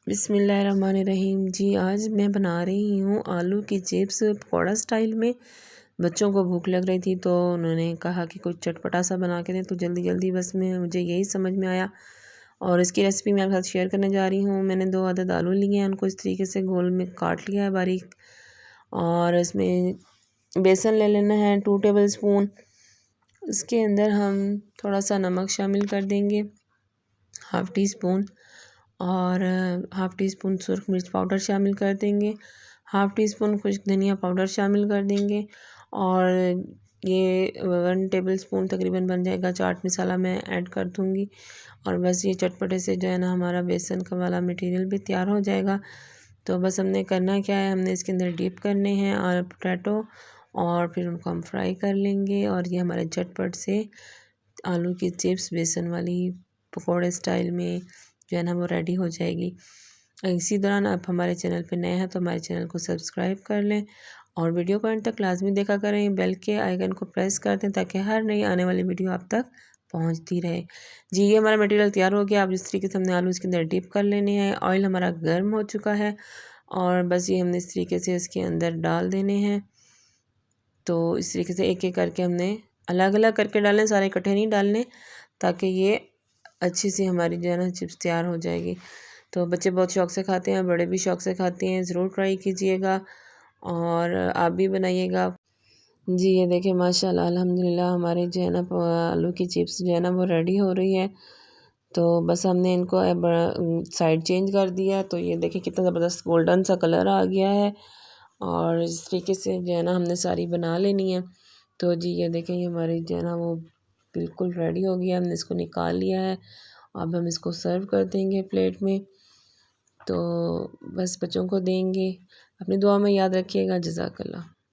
बिस्मिल्लाहिर्रहमानिर्रहीम। जी आज मैं बना रही हूँ आलू की चिप्स पकौड़ा स्टाइल में। बच्चों को भूख लग रही थी तो उन्होंने कहा कि कुछ चटपटा सा बना के दें, तो जल्दी जल्दी बस में मुझे यही समझ में आया और इसकी रेसिपी मैं आपके साथ शेयर करने जा रही हूँ। मैंने 2 अदद आलू लिए हैं, उनको इस तरीके से गोल में काट लिया है बारीक, और इसमें बेसन ले लेना है 2 टेबल स्पून। इसके अंदर हम थोड़ा सा नमक शामिल कर देंगे, हाफ़ टी स्पून, और हाफ़ टी स्पून सुरख मिर्च पाउडर शामिल कर देंगे, हाफ़ टी स्पून खुश्क धनिया पाउडर शामिल कर देंगे, और ये 1 टेबल स्पून तकरीबन बन जाएगा चाट मसाला मैं ऐड कर दूँगी। और बस ये चटपटे से जो है ना हमारा बेसन का वाला मटेरियल भी तैयार हो जाएगा। तो बस हमने करना क्या है, हमने इसके अंदर डिप करने हैं और पोटैटो, और फिर उनको हम फ्राई कर लेंगे और ये हमारे झटपट से आलू की चिप्स बेसन वाली पकौड़े स्टाइल में जो है ना वो रेडी हो जाएगी। इसी दौरान आप हमारे चैनल पे नए हैं तो हमारे चैनल को सब्सक्राइब कर लें और वीडियो को अंत तक लाजमी देखा करें, बेल के आइकन को प्रेस कर दें ताकि हर नई आने वाली वीडियो आप तक पहुंचती रहे। जी ये हमारा मटेरियल तैयार हो गया। अब इस तरीके से हमने आलू इसके अंदर डिप कर लेने हैं। ऑयल हमारा गर्म हो चुका है और बस ये हमने इस तरीके से इसके अंदर डाल देने हैं। तो इस तरीके से एक एक करके हमने अलग अलग करके डालें, सारे इकट्ठे नहीं डालने, ताकि ये अच्छी सी हमारी जो है ना चिप्स तैयार हो जाएगी। तो बच्चे बहुत शौक़ से खाते हैं, बड़े भी शौक़ से खाते हैं। ज़रूर ट्राई कीजिएगा और आप भी बनाइएगा। जी ये देखिए माशाल्लाह अल्हम्दुलिल्लाह हमारे जो है ना आलू की चिप्स जो है ना वो रेडी हो रही है। तो बस हमने इनको साइड चेंज कर दिया, तो ये देखिए कितना ज़बरदस्त गोल्डन सा कलर आ गया है। और इस तरीके से जो है ना हमने सारी बना लेनी है। तो जी ये देखें ये हमारी जो है ना वो बिल्कुल रेडी हो गया, हमने इसको निकाल लिया है। अब हम इसको सर्व कर देंगे प्लेट में, तो बस बच्चों को देंगे। अपनी दुआ में याद रखिएगा। जज़ाकल्लाह।